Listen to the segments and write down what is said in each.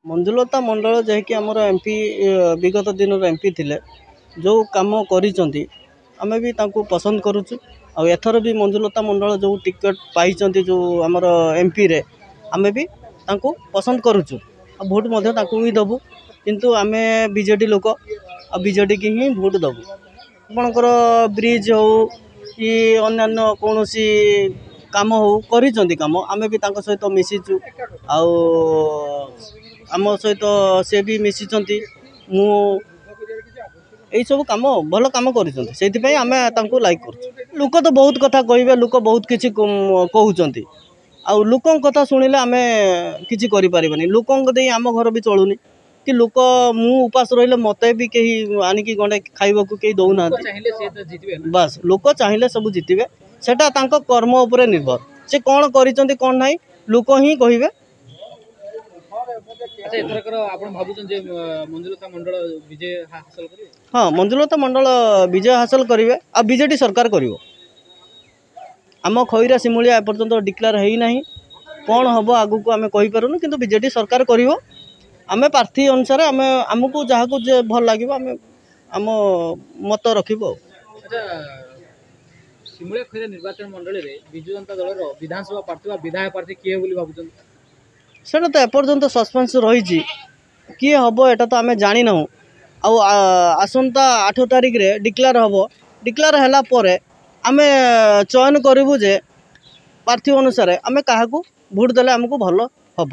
मंजुलता मंडल जैकि आमर एमपी विगत दिन एमपी थिले जो काम करिसेंती आमे भी तांको पसंद करूछु। आ एथर भी मंजुलता मंडल जो टिकट पाई जो आमर एमपी रे आमे भी तांको पसंद करूछु। आ भोट मध्य तांको ही दबु किंतु आमे बीजेडी लोक आ बीजेडी की ही भोट दबु। आपणकर ब्रिज हो कि अन्य कौन सी काम हो करिसेंती काम आमे भी तांको सहित मिसिचु। आउ आम सहित सी भी मिशिंट मु यही सब कम भल कम कर आम लाइक कर। लोक तो बहुत कथा कहे लोक बहुत किसी कहते आ लोक कथा शुणिले आम कि लोक आम घर भी चलुनी कि लोक मु उपास रही मत भी कहीं आनिकी गंडे खाइबा कहीं दौना बस लोक चाहिए सब जितबे सेटा कर्म उपर निर्भर से कौन कर कौन ना लोक ही कहे। हाँ मंजुलता मंडल विजय हासिल करेंगे आ बीजेडी सरकार करिवो। आम खईरा सिमुलिया एपर्यंत डिक्लेयर है ना कौन हम आगु को आम कहींपारूँ कि बीजेडी सरकार करिवो। आम प्रार्थी अनुसार आम आमको जहाँ को भल लगे आम आम मत रखिबो। सिमुलिया खईरा निर्वाचन मंडल रे बिजु जनता दल विधानसभा प्रार्थी विधायक प्रार्थी किए बोली भाबुछन सेटा तो एपर्यंत सस्पेंस रही किए हम एटा तो आम जानी ना आसंता 8 तारिख रे डिक्लेयर हम डिक्लेयर हैला परे आमे चयन करूँ जे प्रार्थी अनुसार आम क्या भोट देले आमको भल हम।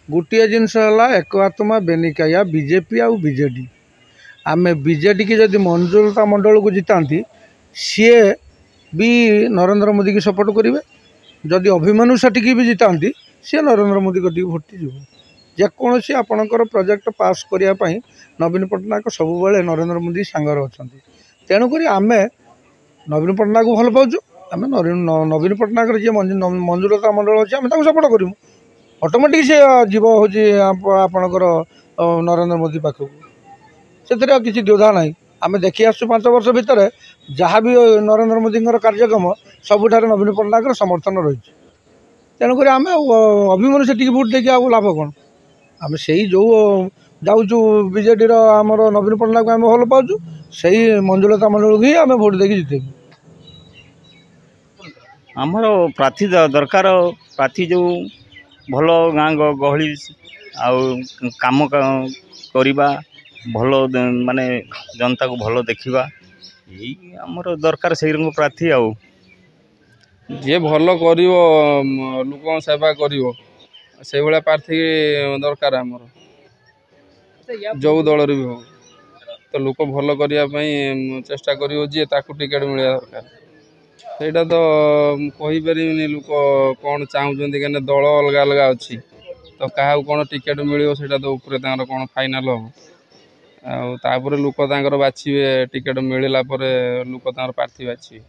गोटे जिनस एक आत्मा बेनिकाया बीजेपी आउ बीजेडी आम बीजेडी की जदि मंजुलता मंडल को जिताती सी भी नरेंद्र मोदी की सपोर्ट करेंगे। जदि अभिमन्यु सेठी की भी जिताती सी नरेंद्र मोदी को भोट जीव जेकोसी आपणकर प्रोजेक्ट पास करने नवीन पट्टनायक सब नरेंद्र मोदी सांगर अच्छा तेणुक आम नवीन पट्टनायक को भल पाचु आम नवीन पट्टनायक जी मंजुलता मंडल अच्छे आम सपोर्ट करूँ ऑटोमेटिक सी जीव हूँ आपणकर नरेंद्र मोदी पाखक से किसी द्विधा ना आम देखी आसु 5 वर्ष भितर जहाँ भी नरेंद्र मोदी कार्यक्रम सबुठ नवीन पट्टनायक समर्थन रही तेणुक आम अभिमन्यु सेठी भोट देखिए आ लाभ कौन आम से जो जाऊँ बीजेडी आमर नवीन पट्टनायक आम भल पाचु से मंजुलता मंडल ही आम भोट देखिए जितेबू। आमर प्रार्थी दरकार प्रार्थी जो भल गाँ गहली आम करवा भल माने जनता को भल देखा यही आमर दरकार से रंग प्रार्थी आउ जी भल कर लोक सेवा कर प्रार्थी दरकार आमर जो दल भी हो तो लोक भल करने चेष्टा कर टिकेट मिलवा दरकार सेटा तो कहीपर लोक कौन चाहते कहीं दल अलग अलग अच्छी तो क्या कौन टिकेट मिले से कौन फाइनाल हम आपर लोक बाछे टिकेट मिलला लोक प्रार्थी बाछे।